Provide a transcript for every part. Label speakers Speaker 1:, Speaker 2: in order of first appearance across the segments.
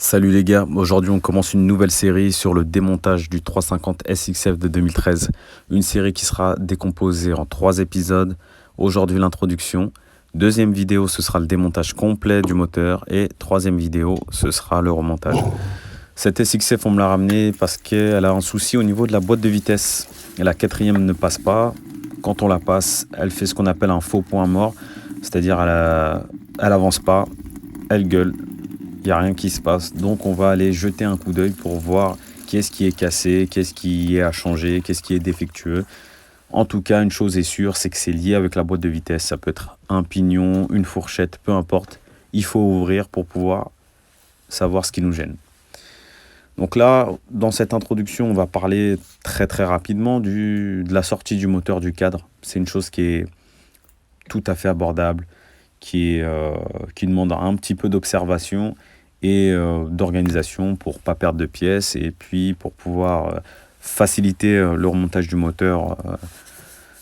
Speaker 1: Salut les gars, aujourd'hui on commence une nouvelle série sur le démontage du 350 SXF de 2013. Une série qui sera décomposée en 3 épisodes. Aujourd'hui l'introduction. Deuxième vidéo, ce sera le démontage complet du moteur. Et troisième vidéo, ce sera le remontage. Cette SXF, on me l'a ramenée parce qu'elle a un souci au niveau de la boîte de vitesse. Et la quatrième ne passe pas. Quand on la passe, elle fait ce qu'on appelle un faux point mort. C'est-à-dire elle avance pas, elle gueule. Il n'y a rien qui se passe, donc on va aller jeter un coup d'œil pour voir qu'est-ce qui est cassé, qu'est-ce qui est à changer, qu'est-ce qui est défectueux. En tout cas, une chose est sûre, c'est que c'est lié avec la boîte de vitesse. Ça peut être un pignon, une fourchette, peu importe. Il faut ouvrir pour pouvoir savoir ce qui nous gêne. Donc là, dans cette introduction, on va parler très rapidement de la sortie du moteur du cadre. C'est une chose qui est tout à fait abordable, qui demande un petit peu d'observation et d'organisation pour ne pas perdre de pièces et puis pour pouvoir faciliter le remontage du moteur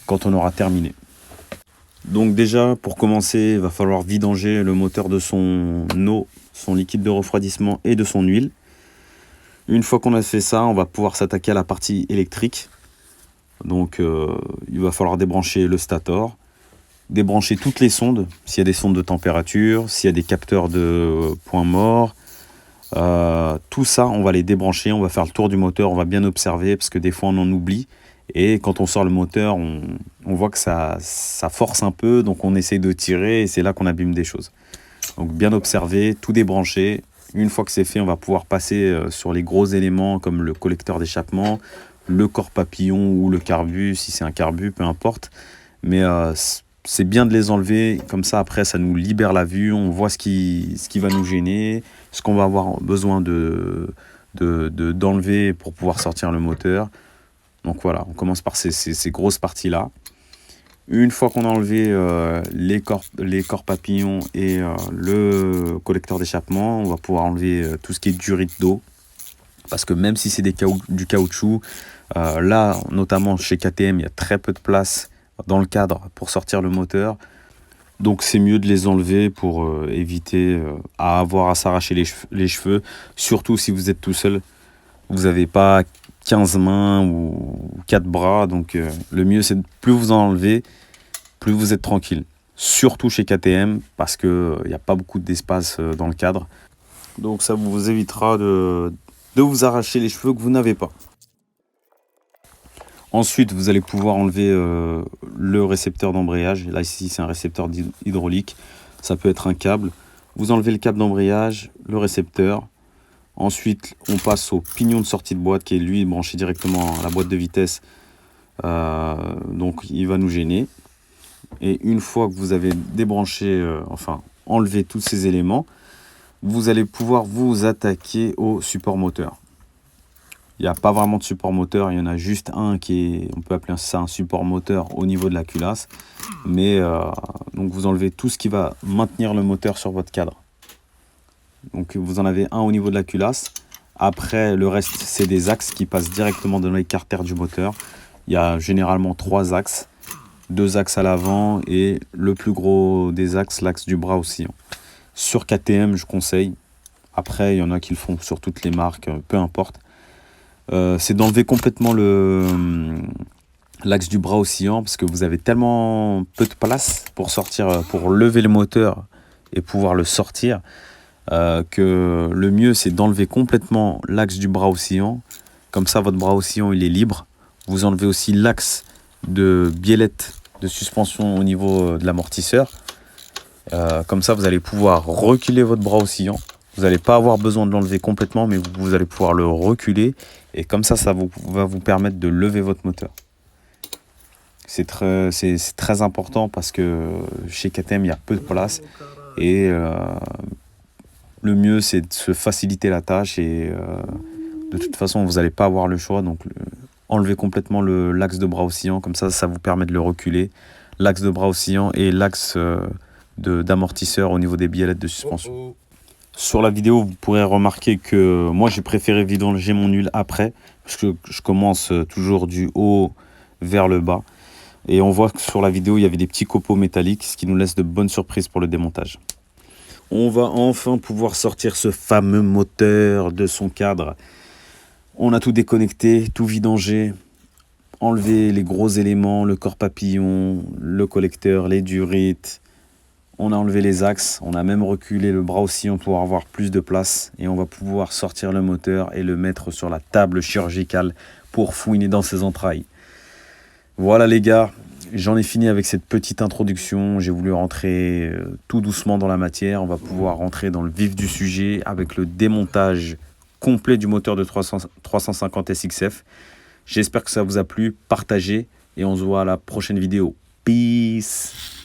Speaker 1: quand on aura terminé. Donc déjà, pour commencer, il va falloir vidanger le moteur de son eau, son liquide de refroidissement et de son huile. Une fois qu'on a fait ça, on va pouvoir s'attaquer à la partie électrique. Donc il va falloir débrancher le stator, débrancher toutes les sondes, s'il y a des sondes de température, s'il y a des capteurs de points morts, tout ça on va les débrancher, on va faire le tour du moteur, on va bien observer parce que des fois on en oublie et quand on sort le moteur on voit que ça force un peu, donc on essaye de tirer et c'est là qu'on abîme des choses. Donc bien observer, tout débrancher. Une fois que c'est fait, on va pouvoir passer sur les gros éléments comme le collecteur d'échappement, le corps papillon ou le carbu, si c'est un carbu, peu importe. Mais c'est bien de les enlever, comme ça après ça nous libère la vue, on voit ce qui va nous gêner, ce qu'on va avoir besoin d'enlever pour pouvoir sortir le moteur. Donc voilà, on commence par ces grosses parties-là. Une fois qu'on a enlevé les corps papillons et le collecteur d'échappement, on va pouvoir enlever tout ce qui est durite d'eau. Parce que même si c'est du caoutchouc, là notamment chez KTM, il y a très peu de place dans le cadre pour sortir le moteur, donc c'est mieux de les enlever pour éviter à avoir à s'arracher les cheveux, surtout si vous êtes tout seul, vous n'avez pas 15 mains ou 4 bras, donc le mieux c'est de plus vous en enlever, plus vous êtes tranquille, surtout chez KTM parce qu'il n'y a pas beaucoup d'espace dans le cadre, donc ça vous évitera de vous arracher les cheveux que vous n'avez pas. Ensuite, vous allez pouvoir enlever le récepteur d'embrayage. Là, ici, c'est un récepteur hydraulique. Ça peut être un câble. Vous enlevez le câble d'embrayage, le récepteur. Ensuite, on passe au pignon de sortie de boîte qui est, lui, branché directement à la boîte de vitesse. Donc, il va nous gêner. Et une fois que vous avez débranché, enlevé tous ces éléments, vous allez pouvoir vous attaquer au support moteur. Il n'y a pas vraiment de support moteur, il y en a juste un on peut appeler ça un support moteur au niveau de la culasse. Mais donc vous enlevez tout ce qui va maintenir le moteur sur votre cadre. Donc vous en avez un au niveau de la culasse. Après le reste c'est des axes qui passent directement dans les carters du moteur. Il y a généralement 3 axes. 2 axes à l'avant et le plus gros des axes, l'axe du bras oscillant. Sur KTM je conseille. Après il y en a qui le font sur toutes les marques, peu importe. C'est d'enlever complètement l'axe du bras oscillant parce que vous avez tellement peu de place pour sortir, pour lever le moteur et pouvoir le sortir, que le mieux c'est d'enlever complètement l'axe du bras oscillant. Comme ça votre bras oscillant il est libre. Vous enlevez aussi l'axe de biellette de suspension au niveau de l'amortisseur. Comme ça vous allez pouvoir reculer votre bras oscillant. Vous n'allez pas avoir besoin de l'enlever complètement, mais vous allez pouvoir le reculer. Et comme ça va vous permettre de lever votre moteur. C'est très important parce que chez KTM, il y a peu de place. Et le mieux, c'est de se faciliter la tâche. Et de toute façon, vous n'allez pas avoir le choix. Donc, enlevez complètement l'axe de bras oscillant. Comme ça vous permet de le reculer. L'axe de bras oscillant et l'axe d'amortisseur au niveau des biellettes de suspension. Sur la vidéo, vous pourrez remarquer que moi, j'ai préféré vidanger mon huile après, parce que je commence toujours du haut vers le bas. Et on voit que sur la vidéo, il y avait des petits copeaux métalliques, ce qui nous laisse de bonnes surprises pour le démontage. On va enfin pouvoir sortir ce fameux moteur de son cadre. On a tout déconnecté, tout vidangé, enlevé les gros éléments, le corps papillon, le collecteur, les durites. On a enlevé les axes, on a même reculé le bras oscillant pour avoir plus de place. Et on va pouvoir sortir le moteur et le mettre sur la table chirurgicale pour fouiner dans ses entrailles. Voilà les gars, j'en ai fini avec cette petite introduction. J'ai voulu rentrer tout doucement dans la matière. On va pouvoir rentrer dans le vif du sujet avec le démontage complet du moteur de 350 SXF. J'espère que ça vous a plu, partagez et on se voit à la prochaine vidéo. Peace.